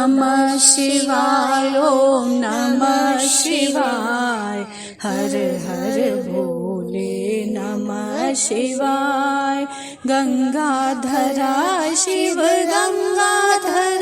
नमः शिवाय ॐ नमः शिवाय हर हर भोले नमः शिवाय गंगाधरा शिव गंगाधराय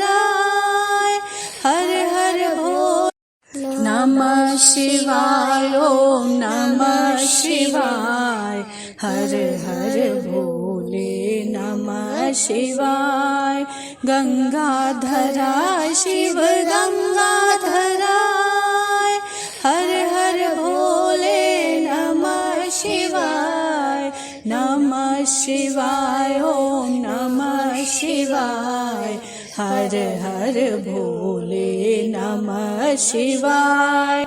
हर हर भोले नमः शिवाय ॐ नमः शिवाय हर हर भोले नमः शिवाय गंगाधरा शिव गंगाधराय हर हर भोले नमः शिवाय ॐ नमः शिवाय हर हर भोले नमः शिवाय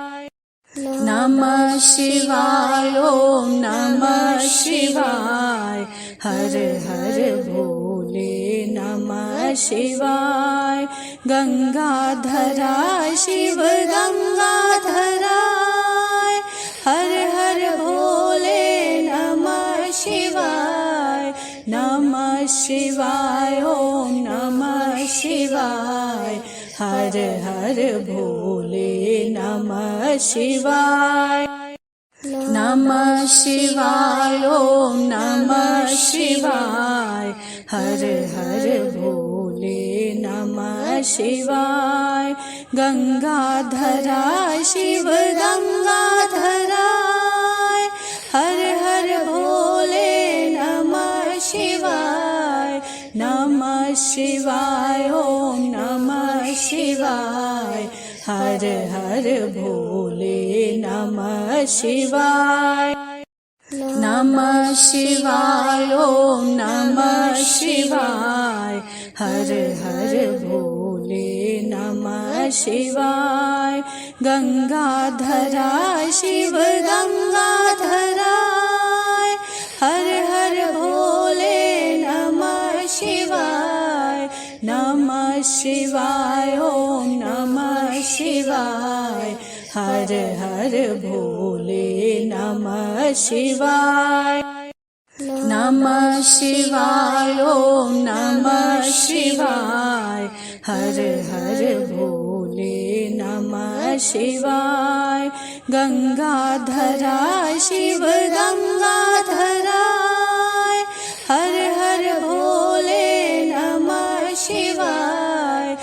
नमः शिवाय ॐ नमः शिवाय हर हर भोले नमः शिवाय गंगाधरा शिव गंगाधराय हर हर भोले नमः शिवाय ॐ नमः शिवाय हर हर भोले नमः शिवाय नमः शिवाय ॐ नमः शिवाय हर हर भोले नमः शिवाय गंगाधरा शिव गंगाधराय हर हर भोले नमः शिवाय ॐ नमः शिवाय हर हर भोले नमः शिवाय नमः शिवाय ॐ नमः शिवाय हर हर भोले नमः शिवाय गंगाधरा शिव गंगाधराय हर हर भोले नमः शिवाय ॐ नमः शिवाय हर हर भोले नमः शिवाय नमः शिवाय ॐ नमः शिवाय हर हर भोले नमः शिवाय गंगाधरा शिव गंगाधराय हर हर भोले नमः शिवाय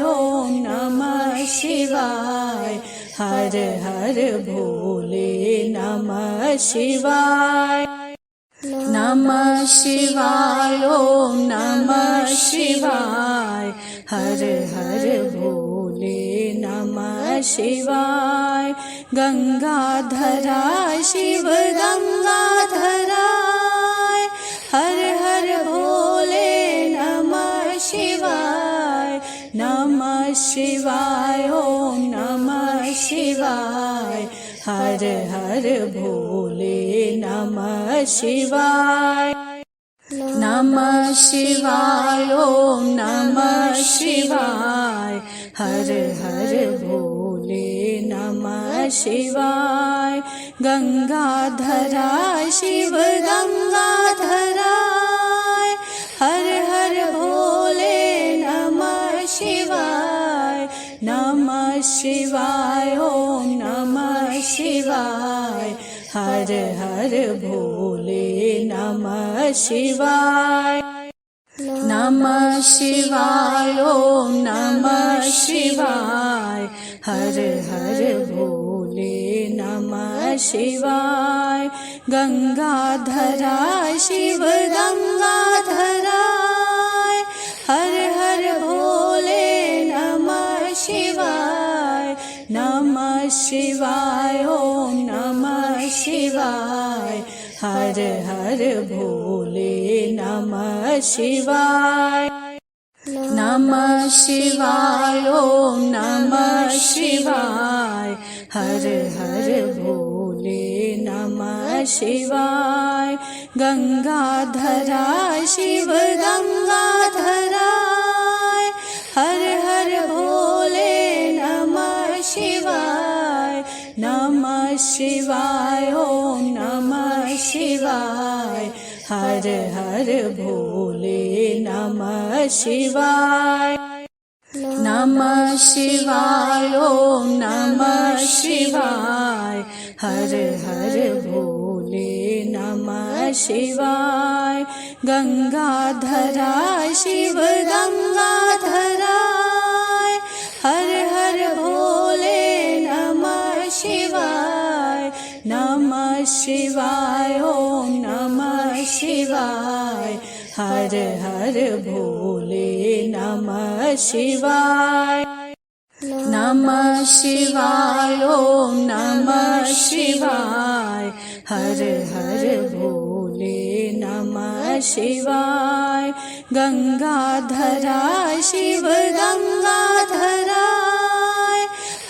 ॐ नमः शिवाय हर हर भोले नमः शिवाय नमः शिवाय ॐ नमः शिवाय हर हर भोले नमः शिवाय गंगाधरा शिव गंगाधराय हर हर भोले नमः शिवाय ॐ नमः शिवाय हर हर भोले नमः शिवाय नमः शिवाय ॐ नमः शिवाय हर हर भोले नमः शिवाय गंगाधरा शिव गंगाधराय हर हर भोले नमः शिवाय ॐ नमः शिवाय हर हर भोले नमः शिवाय नमः शिवाय ॐ नमः शिवाय हर हर भोले नमः शिवाय गंगाधरा शिव गंगाधराय हर हर भोले नमः शिवाय ॐ नमः शिवाय हर हर भोले नमः शिवाय नमः शिवाय ॐ नमः शिवाय हर हर भोले नमः शिवाय गंगाधरा शिव गंगाधराय हर हर भोले नमः शिवाय ॐ नमः शिवाय हर हर भोले नमः शिवाय नमः शिवाय ओम नमः शिवाय हर हर भोले नमः शिवाय गंगाधरा शिव गंगाधराय हर हर भोले नमः शिवाय ओम नमः शिवाय हर हर भोले नमः शिवाय ओम नमः शिवाय हर हर भोले नमः शिवाय गंगाधरा शिव गंगाधराय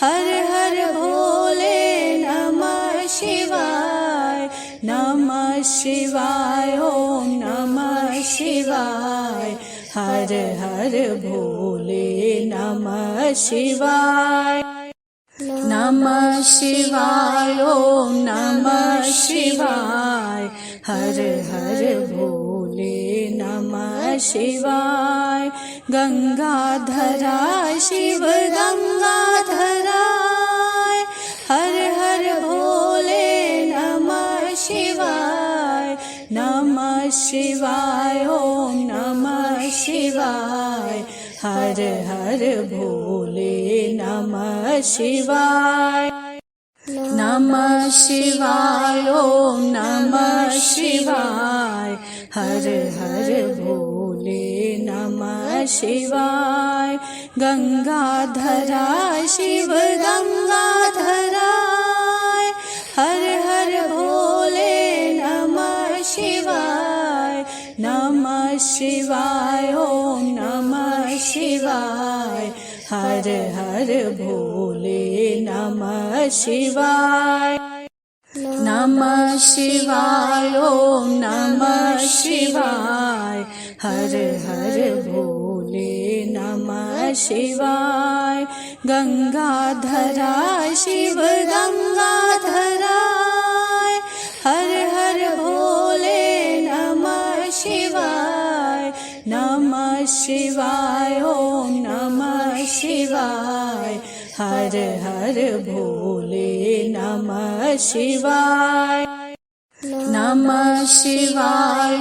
हर हर भोले नमः शिवाय ओम नमः शिवाय हर हर भोले नमः शिवाय ओम नमः शिवाय हर हर भोले नमः शिवाय गंगाधरा शिव गंगाधराय हर हर भोले नमः शिवाय ओम नमः शिवाय हर हर भोले नमः शिवाय ओम नमः शिवाय हर हर भोले नमः शिवाय गंगाधरा शिव गंगाधराय हर हर भोले नमः शिवाय ओम नमः शिवाय हर हर भोले नमः शिवाय ओम नमः शिवाय हर हर भोले नमः शिवाय गंगाधरा शिव गंगाधराय हर हर भोले नमः शिवाय ओम नमः शिवाय हर हर भोले नमः शिवाय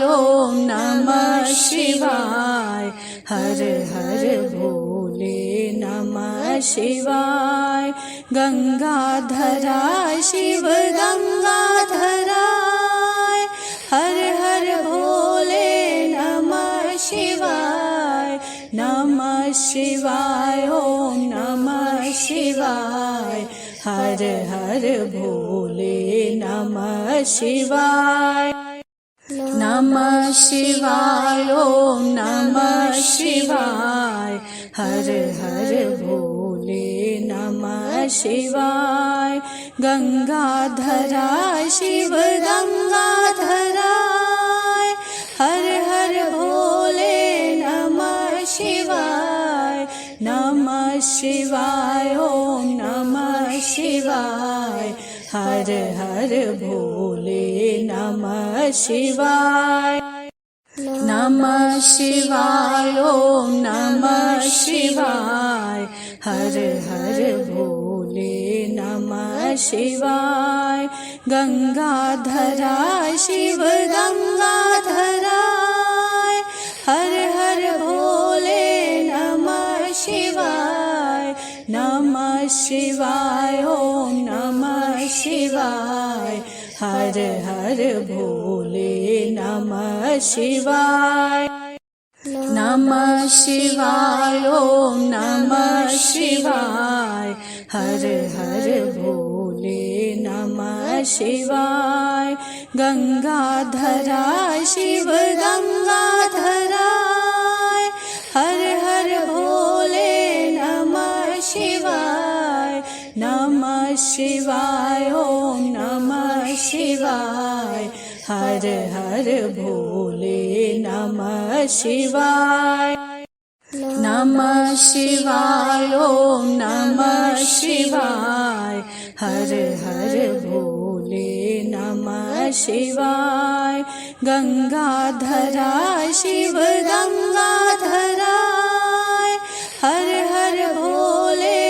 ओम नमः शिवाय हर हर भोले नमः शिवाय गंगाधरा शिव गंगाधराय हर हर भोले नमः शिवाय ओम नमः शिवाय हर हर भोले नमः शिवाय ओम नमः शिवाय हर हर भोले नमः शिवाय गंगाधरा शिव गंगाधराय हर हर भोले नमः शिवाय ओम नमः शिवाय हर हर भोले नमः शिवाय ओम नमः शिवाय हर हर भोले नमः शिवाय गंगाधरा शिव गंगाधराय हर हर भोले नमः शिवाय ओम नमः शिवाय हर हर भोले नमः शिवाय ओम नमः शिवाय हर हर भोले नमः शिवाय गंगाधरा शिव गंगाधराय हर हर भोले नमः शिवाय ओम नमः शिवाय हर हर भोले नमः शिवाय ओम नमः शिवाय हर हर भोले नमः शिवाय गंगाधरा शिव गंगाधराय हर हर भोले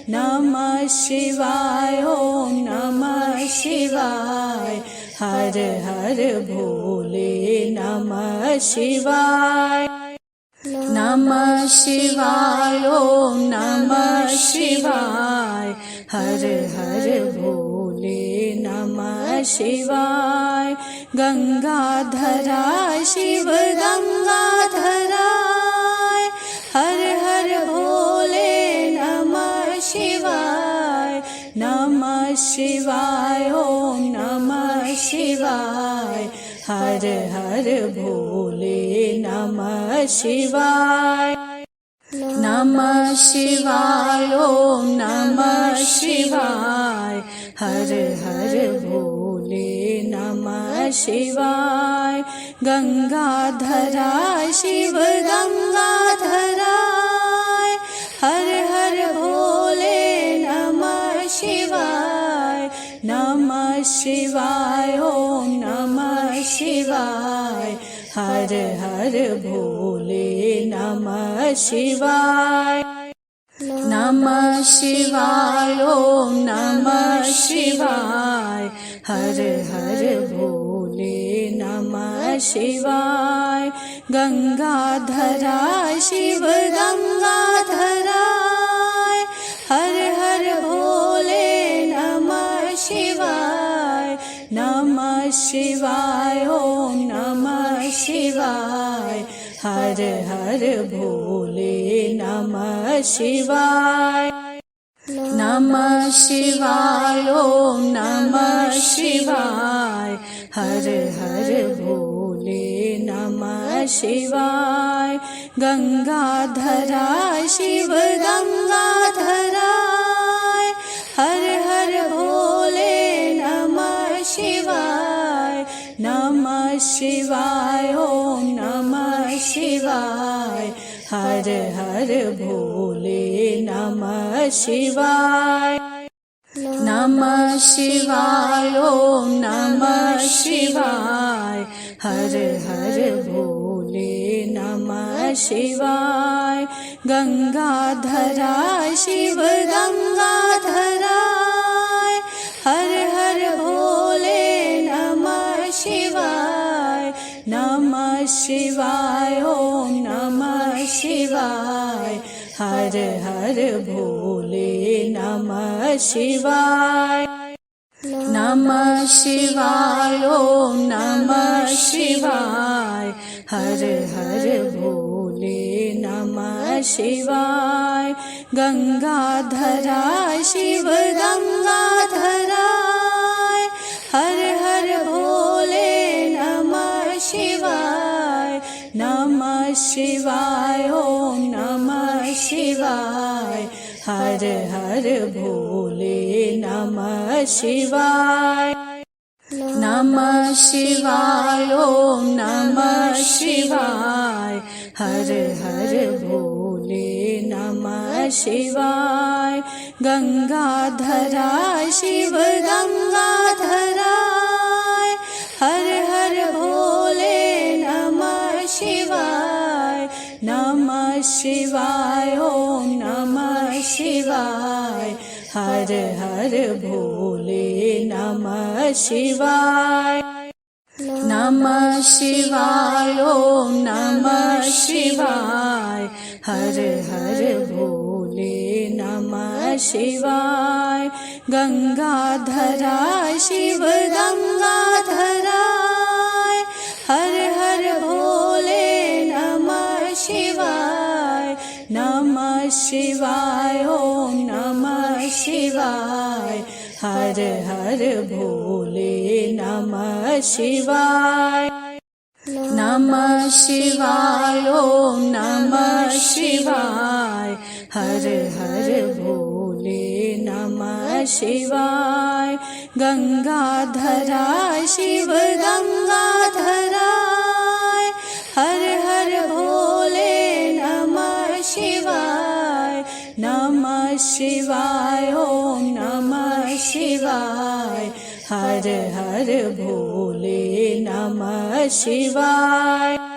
नमः शिवाय ओम नमः शिवाय हर हर भोले नमः शिवाय ओम नमः शिवाय हर हर भोले नमः शिवाय गंगाधरा शिव गंगाधराय हर हर भोले नमः शिवाय ओम नमः शिवाय हर हर भोले नमः शिवाय ओम नमः शिवाय हर हर भोले नमः शिवाय गंगाधरा शिव गंगाधराय हर हर भोले नमः शिवाय ओम नमः शिवाय हर हर भोले नमः शिवाय ओम नमः शिवाय हर हर भोले नमः शिवाय गंगाधरा शिव गंगाधराय हर हर भोले नमः शिवाय ओम नमः शिवाय हर हर भोले नमः शिवाय ओम नमः शिवाय हर हर भोले नमः शिवाय गंगाधरा शिव गंगाधराय हर हर भोले नमः शिवाय ओम नमः शिवाय हर हर भोले नमः शिवाय ओम नमः शिवाय हर हर भोले नमः शिवाय गंगाधरा शिव गंगाधराय हर हर भोले नमः शिवाय ओम नमः शिवाय हर हर भोले नमः शिवाय ओम नमः शिवाय हर हर भोले नमः शिवाय गंगाधरा शिव गंगाधराय हर हर भोले नमः शिवाय ओम नमः शिवाय हर हर भोले नमः शिवाय ओम नमः शिवाय हर हर भोले नमः शिवाय गंगाधरा शिव गंगाधराय हर हर भोले नमः शिवाय ओम नमः शिवाय हर हर भोले नमः शिवाय ओम नमः शिवाय हर हर भोले नमः शिवाय गंगाधरा शिव गंगाधराय हर हर भोले नमः शिवाय ओम नमः शिवाय हर हर भोले नमः शिवाय ओम नमः शिवाय हर हर भोले नमः शिवाय गंगाधरा शिव गंगाधराय हर हर भोले नमः शिवाय ओम नमः शिवाय हर हर हर भोले नमः शिवाय।